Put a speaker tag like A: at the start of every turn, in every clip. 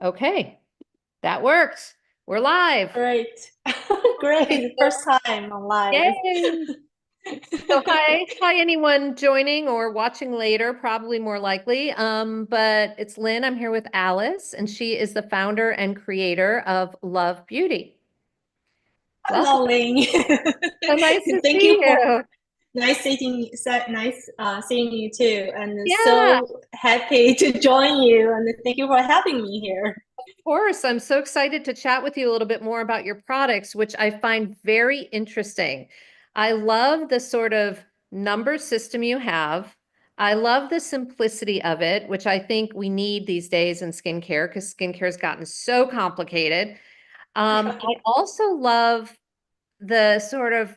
A: Okay, that worked. We're live.
B: Great. Great. First time on live.
A: Yay. So hi anyone joining or watching later, probably more likely. But it's Lynn. I'm here with Alice, and she is the founder and creator of Love Beauty. Welcome.
B: Hello, Ling.
A: So nice to
B: Thank
A: see
B: you for
A: you.
B: nice seeing you too, and
A: Yeah,
B: so happy to join you. And thank you for having me here.
A: of course. I'm so excited to chat with you a little bit more about your products, which I find very interesting. I love the sort of number system you have. I love the simplicity of it, which I think we need these days in skincare because skincare has gotten so complicated. I
B: Right.
A: also love the sort of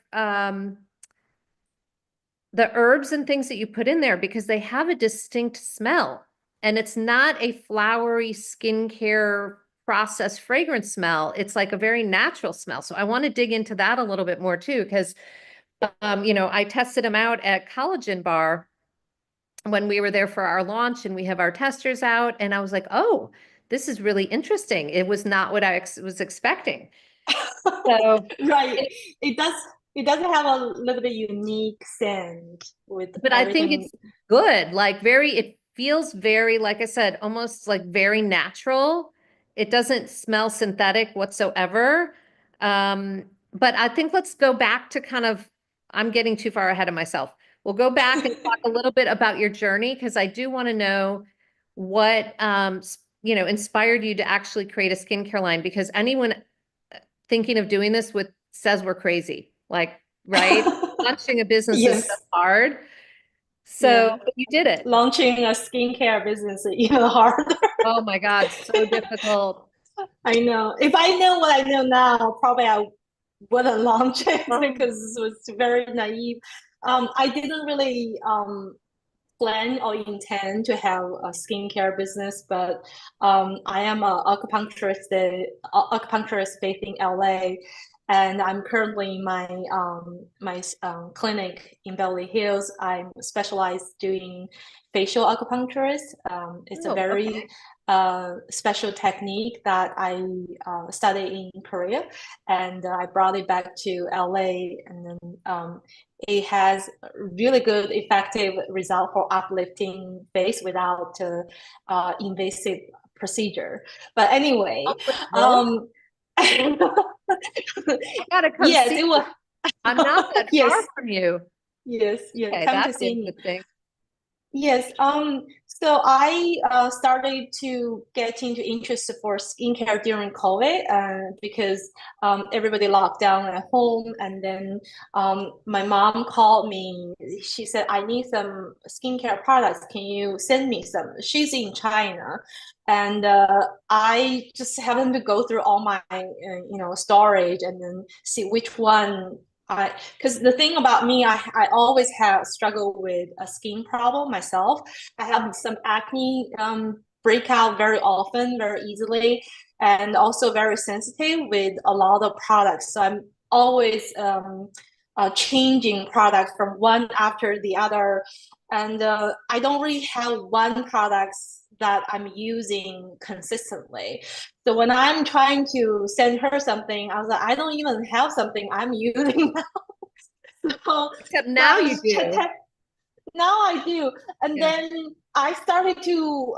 A: the herbs and things that you put in there because they have a distinct smell. And it's not a flowery skincare process fragrance smell. It's like a very natural smell. So I want to dig into that a little bit more too, because I tested them out at Collagen Bar when we were there for our launch and we have our testers out. And I was like, oh, this is really interesting. It was not what I was expecting. So,
B: Right. It does it does have a little bit unique scent with
A: but I think
B: everything.
A: it's good. Like it feels very, like I said, almost like very natural. It doesn't smell synthetic whatsoever. Um, but I think let's go back to I'm getting too far ahead of myself. We'll go back and talk a little bit about your journey because I do want to know what, inspired you to actually create a skincare line because anyone thinking of doing this with says we're crazy. Like, right? Launching a business is so
B: Yes.
A: hard. So
B: Yeah.
A: but you did it.
B: Launching a skincare business is even harder.
A: Oh my God, so difficult.
B: I know. If I know what I know now, probably I wouldn't launch it
A: Um,
B: because it was very naive. I didn't really plan or intend to have a skincare business, but I am an acupuncturist based in LA, and I'm currently in my clinic in Beverly Hills. I'm specialized doing facial acupuncturist. It's a
A: oh,
B: very
A: okay.
B: special technique that I studied in Korea, and I brought it back to LA, and then it has really good, effective result for uplifting face without invasive procedure. But anyway,
A: Upliftment.
B: um,
A: I gotta come
B: yes,
A: see
B: it
A: you.
B: was.
A: I'm not that far
B: Yes,
A: from you.
B: yes, yeah.
A: Okay,
B: Come to
A: that's
B: see me.
A: interesting.
B: Yes. So I started to get into interest for skincare during COVID, because everybody locked down at home, and then my mom called me. She said, "I need some skincare products. Can you send me some?" She's in China, and I just happened to go through all my storage and then see which one because the thing about me, I always have struggled with a skin problem myself. I have some acne break out very often, very easily, and also very sensitive with a lot of products. So I'm always changing products from one after the other, and I don't really have one product that I'm using consistently. So when I'm trying to send her something, I was like, I don't even have something I'm using now. So,
A: Except
B: so
A: now
B: I
A: you
B: was
A: do.
B: now I do. And
A: Yeah.
B: then I started to,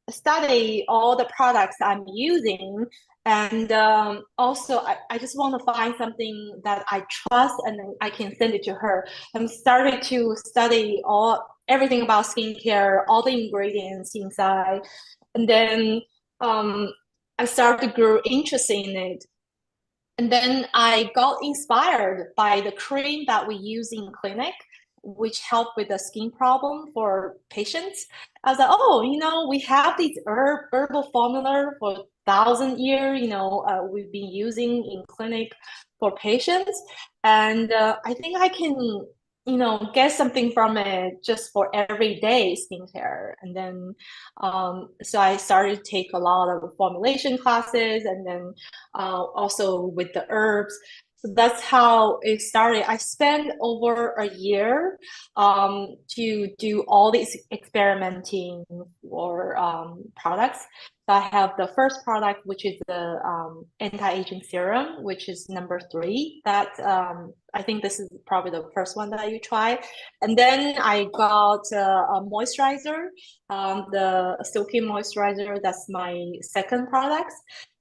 B: study all the products I'm using. And also, I just want to find something that I trust and then I can send it to her. I'm started to study everything about skincare, all the ingredients inside. And then um, I started to grow interest in it. And then I got inspired by the cream that we use in clinic, which help with the skin problem for patients. I was like, oh, we have these herbal formula for 1,000 years, we've been using in clinic for patients. And I think I can, get something from it just for everyday skincare. And then, so I started to take a lot of formulation classes and then also with the herbs. So that's how it started. I spent over a year to do all these experimenting for products. So I have the first product, which is the anti-aging serum, which is number 3. That I think this is probably the first one that you try. And then I got a moisturizer, the silky moisturizer. That's my second product.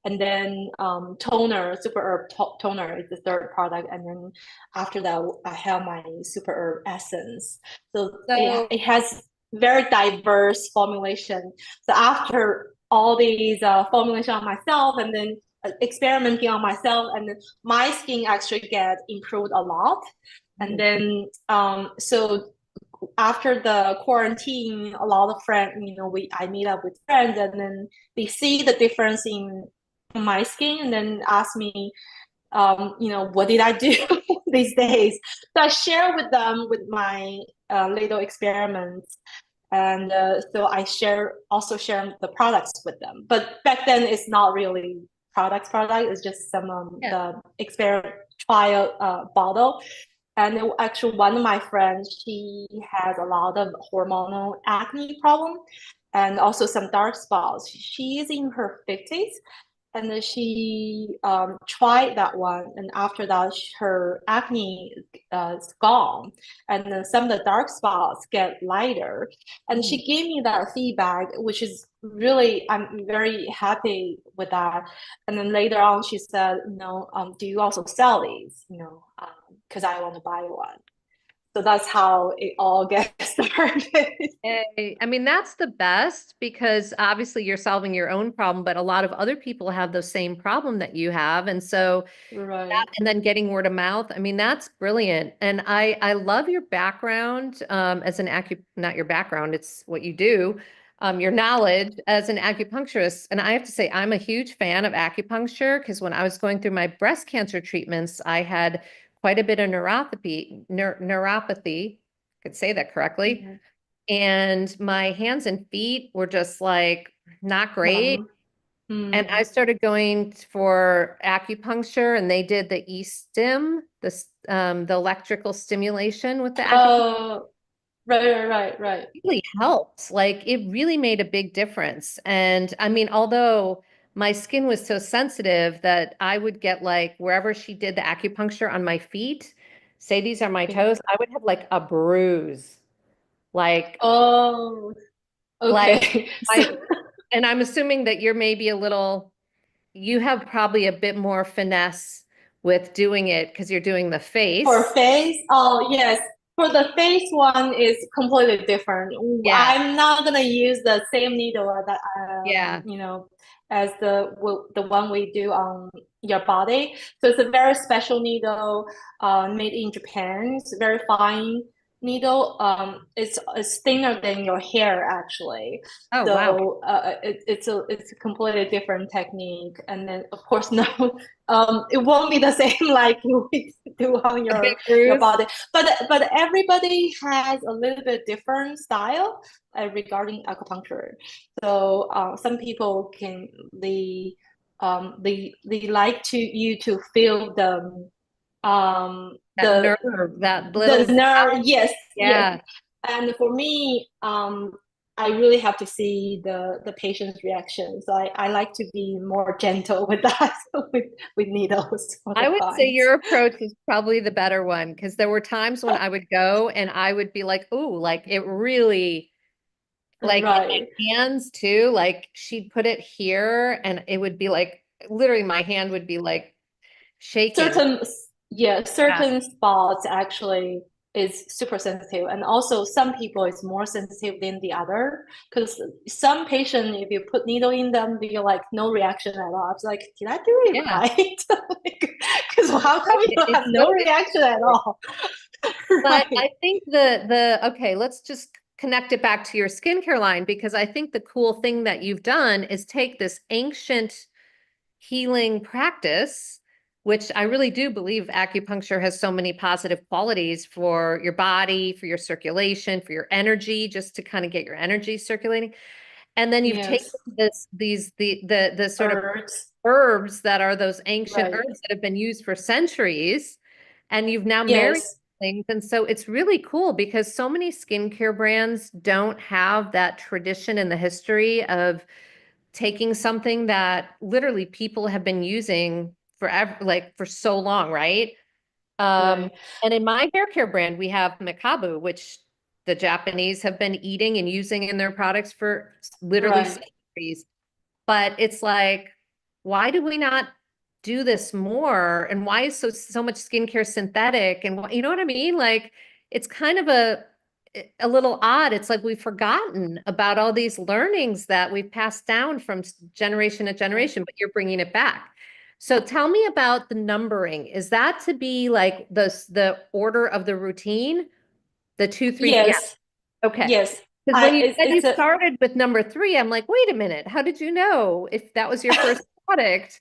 B: And then toner, super herb toner is the third product. And then after that, I have my super herb essence. So
A: So
B: it has very diverse formulation. So after all these formulation on myself and then experimenting on myself, and then my skin actually get improved a lot. And then so after the quarantine, a lot of friends, I meet up with friends, and then they see the difference in my skin, and then ask me, what did I do these days? So I share with them with my little experiments, and so I also share the products with them. But back then, it's not really product. It's just some the experiment trial bottle. And actually, one of my friends, she has a lot of hormonal acne problem, and also some dark spots. She is in her 50s, and then she tried that one, and after that her acne is gone, and then some of the dark spots get lighter, and she gave me that feedback, which is really, I'm very happy with that. And then later on she said, do you also sell these, because I want to buy one. So that's how it all gets started.
A: I mean, that's the best because obviously you're solving your own problem, but a lot of other people have the same problem that you have. And so
B: Right.
A: and then getting word of mouth, I mean, that's brilliant. And I love your background as an not your background, it's what you do, your knowledge as an acupuncturist. And I have to say, I'm a huge fan of acupuncture because when I was going through my breast cancer treatments, I had quite a bit of neuropathy, I could say that correctly.
B: Mhm.
A: And my hands and feet were just like not great.
B: Numb.
A: And I
B: Mm.
A: started going for acupuncture, and they did the e-stim, the electrical stimulation with the acupuncture.
B: Oh, right.
A: It really helped. Like it really made a big difference. And I mean, although my skin was so sensitive that I would get like wherever she did the acupuncture on my feet, say these are my
B: Yeah.
A: toes, I would have like a bruise. Like
B: Oh,
A: like
B: okay. So
A: I and I'm assuming that you're maybe a little, you have probably a bit more finesse with doing it because you're doing the
B: for
A: face.
B: face, oh yes, for the face one is completely different.
A: Yeah.
B: I'm not gonna use the same needle that
A: Yeah.
B: as the one we do on your body. So it's a very special needle, made in Japan. It's very fine needle. It's thinner than your hair actually.
A: Oh, wow.
B: So it's a completely different technique. And then of course no, it won't be the same like you do on
A: A big
B: your
A: bruise.
B: body. But everybody has a little bit different style regarding acupuncture. So some people they like you to feel
A: That nerve, that
B: the
A: little,
B: nerve. Yes.
A: yeah.
B: And for me, I really have to see the patient's reaction. So I like to be more gentle with that with needles for the
A: I would say
B: clients.
A: your approach is probably the better one because there were times when I would go and I would be like, "Ooh, like it really, like in
B: Right.
A: my hands too." Like she'd put it here and it would be like literally my hand would be like shaking.
B: certain yeah,
A: Yeah.
B: certain spots actually is super sensitive, and also some people is more sensitive than the other, because some patient, if you put needle in them, they like no reaction at all. It's like, did I do it
A: Yeah.
B: right? Because how come
A: Right.
B: you have
A: It's
B: no
A: so
B: reaction at
A: interesting.
B: all?
A: But
B: Right.
A: I think okay, let's just connect it back to your skincare line because I think the cool thing that you've done is take this ancient healing practice, which I really do believe acupuncture has so many positive qualities for your body, for your circulation, for your energy, just to kind of get your energy circulating. And then you've taken
B: Yes.
A: the sort of
B: Herbs.
A: herbs that are those ancient
B: Right.
A: herbs that have been used for centuries, and you've now married
B: Yes.
A: things. And so it's really cool because so many skincare brands don't have that tradition and the history of taking something that literally people have been using forever, like for so long, right? Um,
B: Right.
A: and in my hair care brand, we have Mekabu, which the Japanese have been eating and using in their products for literally
B: Right.
A: centuries. But it's like, why do we not do this more? And why is so much skincare synthetic? And you know what I mean? Like, it's kind of a little odd. It's like we've forgotten about all these learnings that we've passed down from generation to generation, but you're bringing it back. So tell me about the numbering. Is that to be like the order of the routine? The two, three, yeah.
B: Yes.
A: Okay.
B: Yes.
A: Because when you said you
B: It's a
A: started with number three, I'm like, wait a minute, how did you know if that was your first product?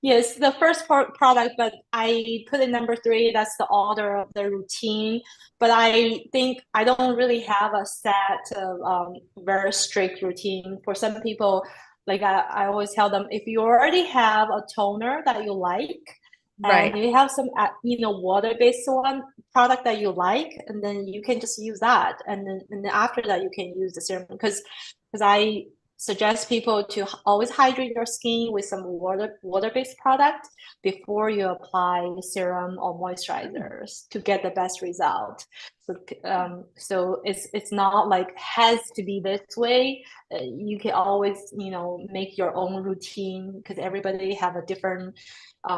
B: yes, the first product, but I put in number three. That's the order of the routine. But I think I don't really have a set of very strict routine. For some people, like I always tell them, if you already have a toner that you like, and
A: Right.
B: you have some water-based one product that you like, and then you can just use that, and then after that you can use the serum because I suggest people to always hydrate your skin with some water-based product before you apply serum or moisturizers to get the best result. So it's not like has to be this way. You can always make your own routine because everybody have a different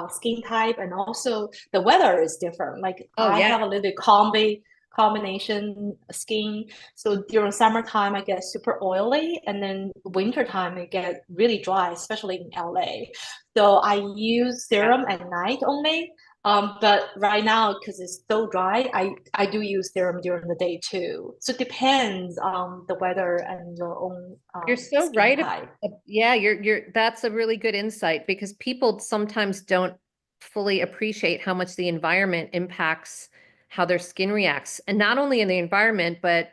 B: skin type, and also the weather is different. Like
A: Oh
B: I
A: yeah.
B: have a little bit combination skin. So during summertime, I get super oily, and then wintertime, I get really dry, especially in LA. So I use serum at night only. But right now, because it's so dry, I do use serum during the day too. So it depends on the weather and your own
A: You're so
B: skin
A: right.
B: type.
A: Yeah, that's a really good insight because people sometimes don't fully appreciate how much the environment impacts how their skin reacts. And not only in the environment, but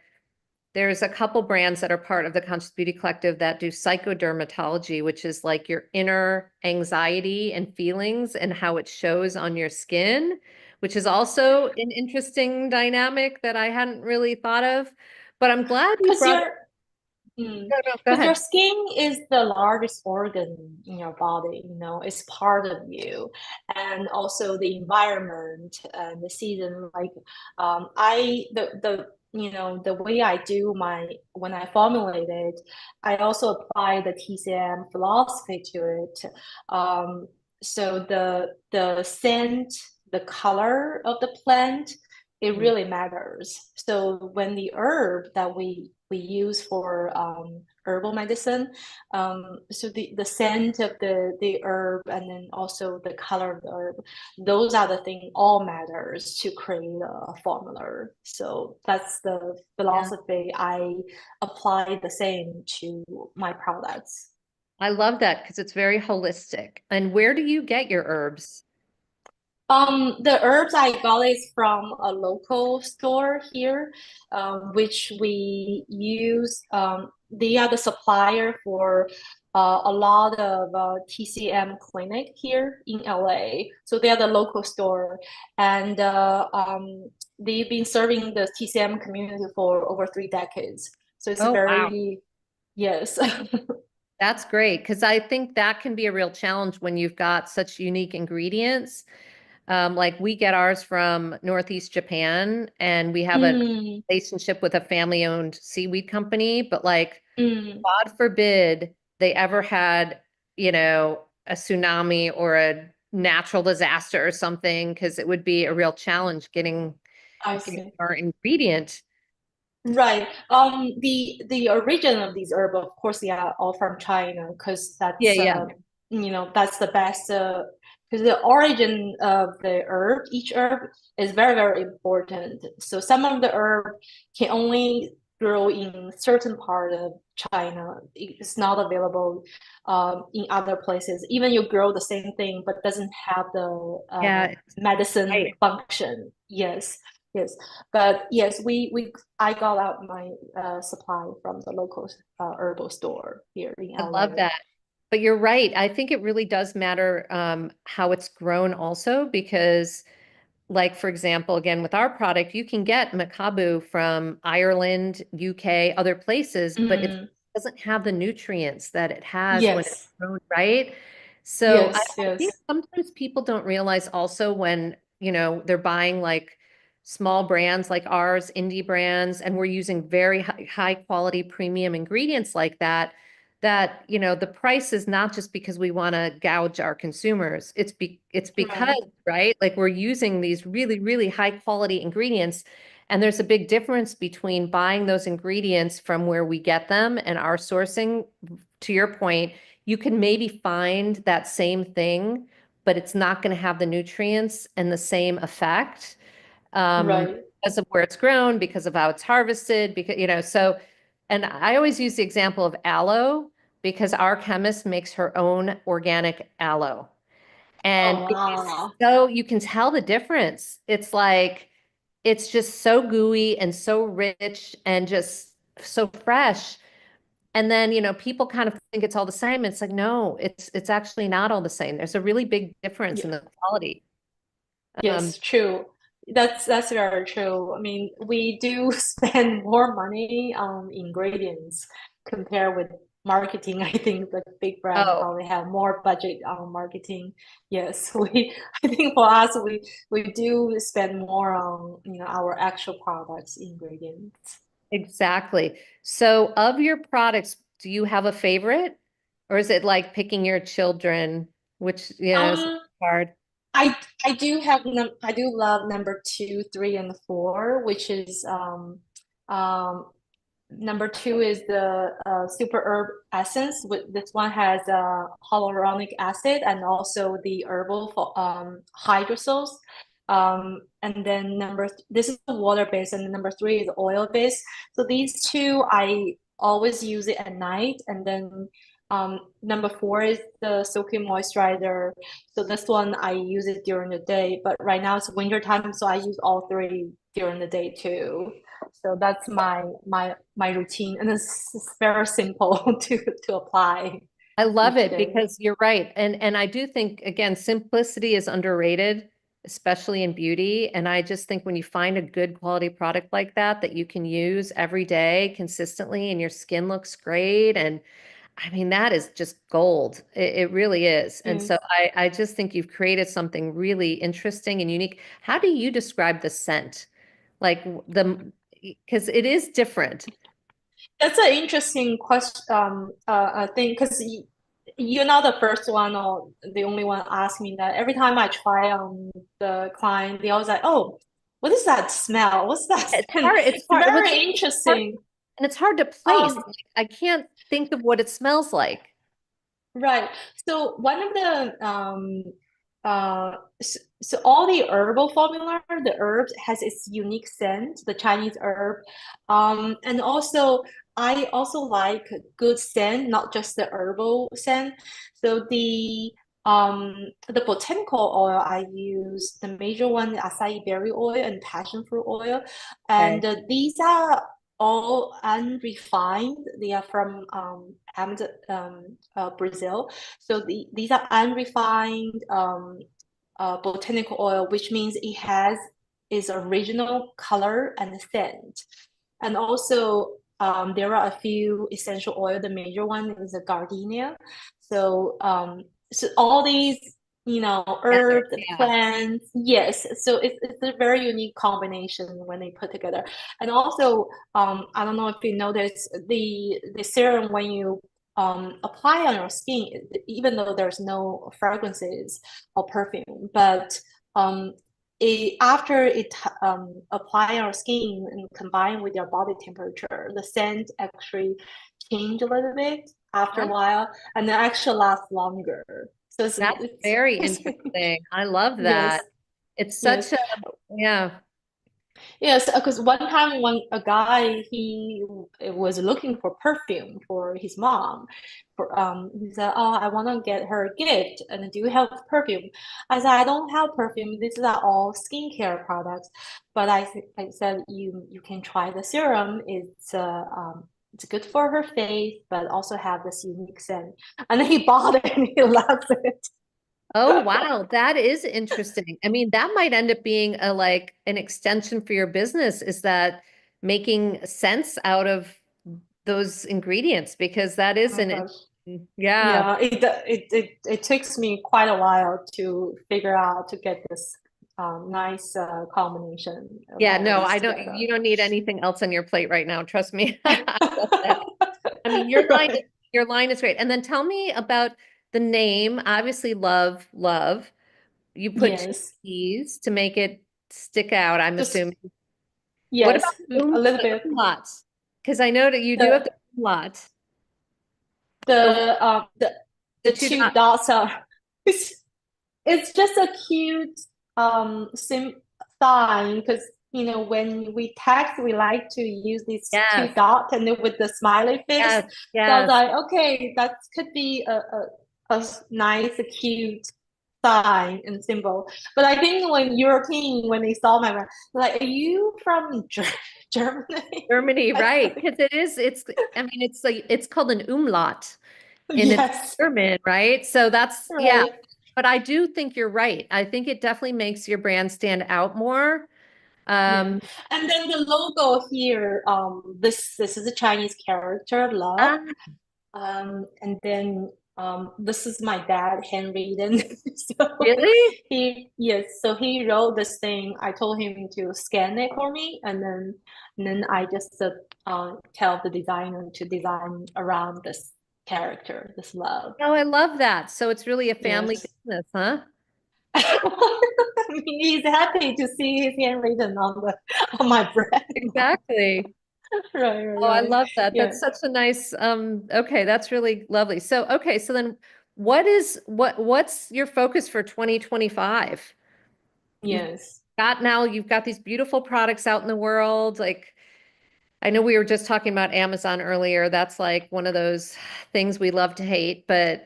A: there's a couple brands that are part of the Conscious Beauty Collective that do psychodermatology, which is like your inner anxiety and feelings and how it shows on your skin, which is also an interesting dynamic that I hadn't really thought of. But I'm glad you
B: Because
A: brought
B: you're Mm.
A: no, no, go
B: Because your
A: ahead.
B: skin is the largest organ in your body, it's part of you. And also the environment and the season. Like the way I do when I formulate it, I also apply the TCM philosophy to it. So the scent, the color of the plant, it
A: Mm.
B: really matters. So when the herb that we use for herbal medicine, so the scent of the herb and then also the color of the herb, those are the things all matters to create a formula. So that's the
A: Yeah.
B: philosophy I apply the same to my products.
A: I love that because it's very holistic. And where do you get your herbs?
B: The herbs I got is from a local store here, which we use. They are the supplier for a lot of TCM clinic here in LA. So they are the local store, and they've been serving the TCM community for over 3 decades. So it's a
A: Oh, wow.
B: very, yes.
A: That's great because I think that can be a real challenge when you've got such unique ingredients. Like we get ours from Northeast Japan, and we have a
B: Mm,
A: relationship with a family-owned seaweed company. But like,
B: mm,
A: God forbid they ever had, a tsunami or a natural disaster or something, because it would be a real challenge
B: I
A: getting
B: see.
A: our ingredient.
B: Right. The origin of these herbs, of course, they are all from China because
A: Yeah,
B: that's
A: yeah.
B: that's the best because the origin of the herb, each herb is very, very important. So some of the herb can only grow in certain part of China. It's not available in other places. Even you grow the same thing, but doesn't have the
A: Yeah,
B: medicine
A: right.
B: function. Yes. Yes, but yes, I got out my supply from the local herbal store here in
A: I love
B: LA.
A: that. But you're right. I think it really does matter how it's grown also, because like, for example, again, with our product, you can get Makabu from Ireland, UK, other places, but it's
B: Mm,
A: doesn't have the nutrients that it has when it's
B: Yes.
A: grown, right? So
B: Yes.
A: I think
B: Yes.
A: sometimes people don't realize also when, they're buying like small brands like ours, indie brands, and we're using very high quality premium ingredients like that, the price is not just because we want to gouge our consumers. It's because,
B: Right.
A: right? Like we're using these really, really high quality ingredients. And there's a big difference between buying those ingredients from where we get them and our sourcing. To your point, you can maybe find that same thing, but it's not going to have the nutrients and the same effect,
B: Right.
A: because of where it's grown, because of how it's harvested, because, so, and I always use the example of aloe because our chemist makes her own organic aloe. And
B: Oh
A: it is
B: wow.
A: so, you can tell the difference. It's like, it's just so gooey and so rich and just so fresh. And then, people kind of think it's all the same. It's like, no, it's actually not all the same. There's a really big difference in the quality. Um,
B: Yes, true. That's very true. I mean, we do spend more money on ingredients compared with marketing. I think the big brand
A: oh,
B: probably have more budget on marketing. Yes, we I think for us we do spend more on, our actual products ingredients.
A: exactly. So of your products, do you have a favorite? Or is it like picking your children, which, is
B: Um,
A: hard?
B: I I do love number two, three, and four, which is um number two is the super herb essence. This one has hyaluronic acid and also the herbal hydrosols. And then this is water based, and number three is oil based. So these two I always use it at night, and then number four is the silky moisturizer. So this one I use it during the day, but right now it's winter time, so I use all three during the day too. So that's my routine, and it's very simple to apply
A: I love
B: each
A: it
B: day.
A: because you're right. And I do think, again, simplicity is underrated, especially in beauty. And I just think when you find a good quality product like that you can use every day consistently and your skin looks great. And I mean, that is just gold. It really is. And so
B: Yes.
A: I just think you've created something really interesting and unique. How do you describe the scent? Like because it is different.
B: That's an interesting question, thing, because you're not the first one or the only one asking that. Every time I try on the client, they always like, "Oh, what is that smell? What's that?"
A: It's
B: And
A: hard. It's
B: it's
A: hard.
B: very interesting.
A: And it's hard to place.
B: Um,
A: Like, I can't think of what it smells like.
B: Right. So one of the so all the herbal formula, the herbs has its unique scent, the Chinese herb. And also I also like good scent, not just the herbal scent. So the botanical oil I use, the major one, acai berry oil and passion fruit oil.
A: Okay.
B: And these are all unrefined. They are from Amazon, Brazil. So these are unrefined botanical oil, which means it has its original color and scent. And also, there are a few essential oil. The major one is a gardenia. So, so all these,
A: Together.
B: herbs and
A: Yeah.
B: plants, yes. So it's a very unique combination when they put together. And also, I don't know if you notice the serum when you apply on your skin, even though there's no fragrances or perfume, but after it apply on your skin and combine with your body temperature, the scent actually change a little bit after a
A: Huh?
B: while, and it actually lasts longer. So
A: That's very
B: it's
A: interesting. I love that.
B: yes,
A: It's
B: yes.
A: such a, yeah.
B: Yes, because one time when a guy he was looking for perfume for his mom, he said, "Oh, I want to get her a gift, and do you have perfume?" I said, "I don't have perfume. These are all skincare products." But I said, "You can try the serum. It's good for her face, but also have this unique scent." And then he bought it and he loves it.
A: Oh, wow. That is interesting. I mean, that might end up being a like an extension for your business, is that making sense out of those ingredients because that
B: Oh
A: is
B: my
A: an,
B: gosh.
A: yeah.
B: Yeah, it takes me quite a while to figure out to get this nice combination of
A: Yeah,
B: all
A: no,
B: these
A: I don't,
B: together.
A: you don't need anything else on your plate right now. Trust me. I get that. I mean,
B: Right.
A: your line is great. And then tell me about the name. Obviously, love. You put two
B: Yes.
A: T's to make it stick out, I'm
B: Just
A: assuming. What about
B: yes, a little
A: the
B: bit.
A: umlaut? Because I know that you do have
B: The
A: the umlaut, the
B: the
A: the
B: the
A: two
B: two
A: dots.
B: dots are it's just a cute sim sign because when we text we like to use these two
A: Yes,
B: dots and then with the smiley face.
A: yes,
B: So I was
A: yes.
B: like, okay, that could be a nice, cute sign and symbol. But I think when European, when they saw my brand, like, are you from Germany?
A: Germany,
B: I
A: right?
B: said,
A: Because I mean, it's like it's called an umlaut and it's
B: yes,
A: German, right? So that's, yeah.
B: right.
A: But I do think you're right. I think it definitely makes your brand stand out more.
B: Yeah.
A: Um,
B: And then the logo here, this is a Chinese character, love.
A: ah,
B: And then this is my dad handwritten. So
A: really?
B: so he wrote this thing. I told him to scan it for me, and then I just tell the designer to design around this character, this love.
A: Oh, I love that. So it's really a family
B: Yes.
A: business, huh?
B: I mean, he's happy to see his handwritten on my bread.
A: Exactly.
B: Right,
A: Oh, I
B: right,
A: love that.
B: yeah,
A: That's such a nice, okay, that's really lovely. So, okay, so then what's your focus for 2025? You've
B: yes.
A: you've got these beautiful products out in the world. Like, I know we were just talking about Amazon earlier. That's like one of those things we love to hate, but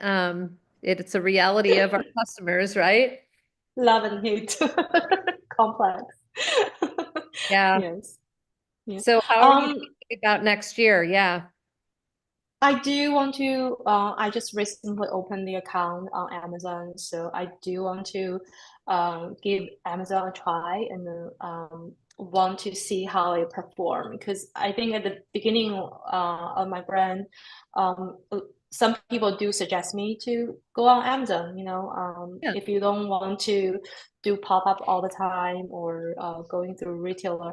A: it's a reality of our customers, right?
B: Love and hate complex.
A: Yeah.
B: Yes. Yeah.
A: So how are you
B: Um,
A: thinking about next year? Yeah.
B: I do want to, I just recently opened the account on Amazon, so I do want to give Amazon a try and want to see how it perform because I think at the beginning of my brand, some people do suggest me to go on Amazon,
A: Yeah.
B: if you don't want to do pop-up all the time or going through retailer,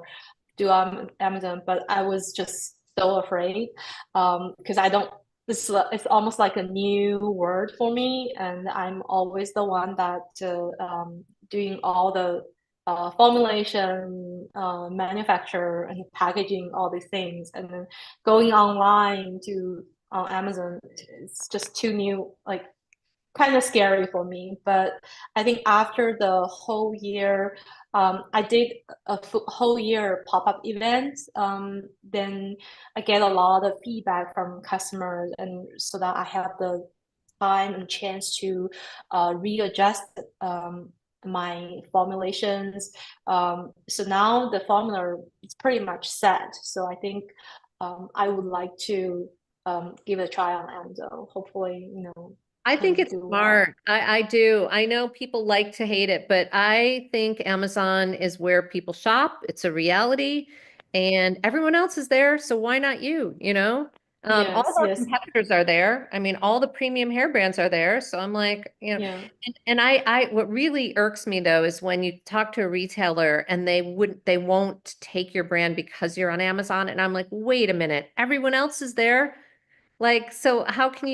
B: do on Amazon, but I was just so afraid because I don't. It's almost like a new word for me, and I'm always the one that doing all the formulation, manufacture, and packaging all these things, and then going online to on Amazon. It's just too new, like kind of scary for me. But I think after the whole year, I did a whole year pop-up event. Then I get a lot of feedback from customers, and so that I have the time and chance to readjust my formulations. So now the formula is pretty much set. So I think I would like to give it a try on Amazon. Hopefully,
A: I think
B: can
A: it's
B: do
A: smart.
B: well.
A: I do. I know people like to hate it, but I think Amazon is where people shop. It's a reality, and everyone else is there, so why not you? All of
B: Yes,
A: our
B: yes,
A: competitors are there. I mean, all the premium hair brands are there. So I'm like,
B: yeah,
A: and what really irks me though is when you talk to a retailer and they won't take your brand because you're on Amazon, and I'm like, wait a minute, everyone else is there. Like, so how can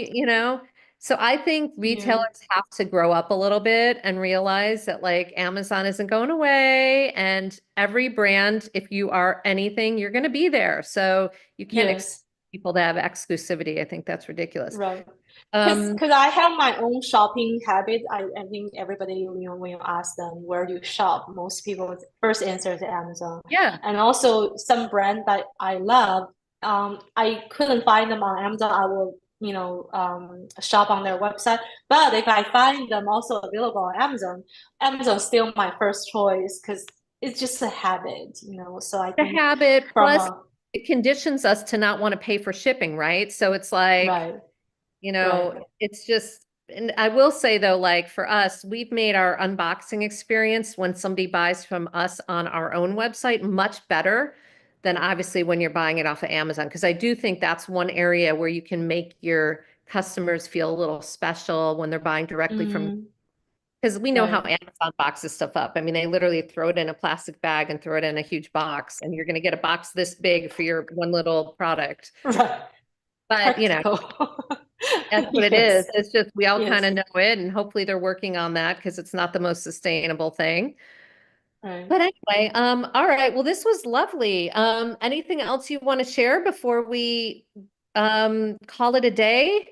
A: So I think
B: yeah,
A: retailers have to grow up a little bit and realize that like Amazon isn't going away and every brand, if you are anything, you're going to be there. So you can't expect
B: yes,
A: people to have exclusivity. I think that's ridiculous.
B: right. Because
A: Um,
B: I have my own shopping habit. I think everybody, when you ask them where do you shop, most people's first answer is Amazon.
A: yeah,
B: And also some brand that I love, I couldn't find them on Amazon. I will, shop on their website. But if I find them also available on Amazon, Amazon's still my first choice because it's just a habit. So I
A: the
B: think
A: habit
B: from
A: plus
B: a
A: it conditions us to not want to pay for shipping, right? So it's like,
B: right, right,
A: it's just, and I will say though, like for us, we've made our unboxing experience when somebody buys from us on our own website much better than obviously when you're buying it off of Amazon. Because I do think that's one area where you can make your customers feel a little special when they're buying directly from,
B: Mm,
A: because we know how
B: right.
A: Amazon boxes stuff up. I mean, they literally throw it in a plastic bag and throw it in a huge box, and you're going to get a box this big for your one little product.
B: Right.
A: But,
B: Practical.
A: that's what it is.
B: Yes.
A: It's just we all kind
B: Yes.
A: of know it, and hopefully they're working on that because it's not the most sustainable thing.
B: Right.
A: But anyway, all right. Well, this was lovely. Anything else you want to share before we call it a day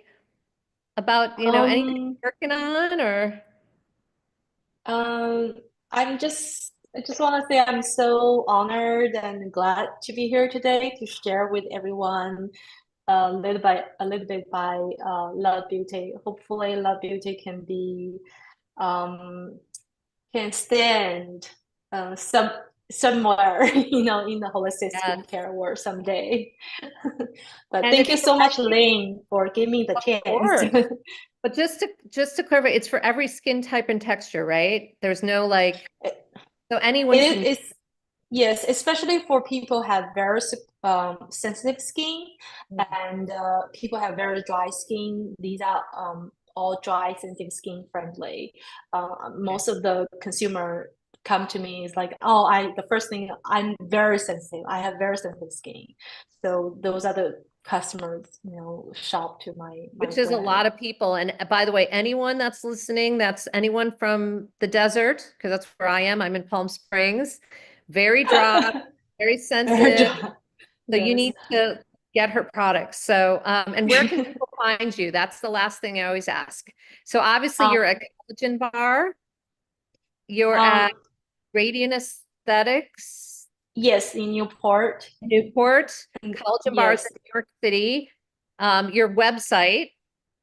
A: about, anything
B: Um,
A: you're working on or
B: um, I just want to say I'm so honored and glad to be here today to share with everyone a little bit by Love Beauty. Hopefully, Love Beauty can be um, can stand somewhere, in the holistic
A: yes.
B: skincare world someday. But
A: And
B: thank
A: it's
B: you
A: for
B: so much,
A: every,
B: Lynn, for giving me the
A: of
B: chance.
A: course. But just to clarify, it's for every skin type and texture, right? There's no like,
B: It,
A: so anyone
B: it
A: can,
B: is, yes, especially for people who have very sensitive skin and people have very dry skin. These are all dry, sensitive skin friendly. Most of the consumer come to me is like, oh, the first thing, I'm very sensitive. I have very sensitive skin. So those are the customers, shop to my
A: which is a
B: brand.
A: lot of people. And by the way, anyone that's listening, that's anyone from the desert, because that's where I am. I'm in Palm Springs, very dry, very
B: Very
A: sensitive.
B: dry.
A: So you
B: Yes.
A: need to get her products. So, and where can people find you? That's the last thing I always ask. So obviously
B: Um,
A: you're at Collagen Bar, you're at
B: um,
A: Radiant Esthetics,
B: yes, in Newport.
A: Newport,
B: And
A: Collagen Bars in
B: yes,
A: New York City, your website,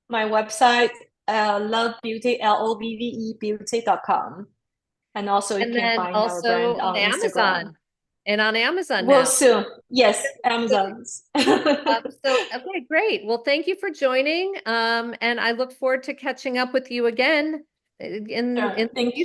B: my website, Love Beauty, Lovve beauty.com. And also you
A: and
B: can
A: then
B: find our
A: also
B: brand
A: on
B: on Instagram.
A: Amazon and on Amazon
B: Well,
A: now.
B: soon. Yes, Amazon's.
A: So, okay, great. Well, thank you for joining. And I look forward to catching up with you again in
B: Sure.
A: the
B: Thank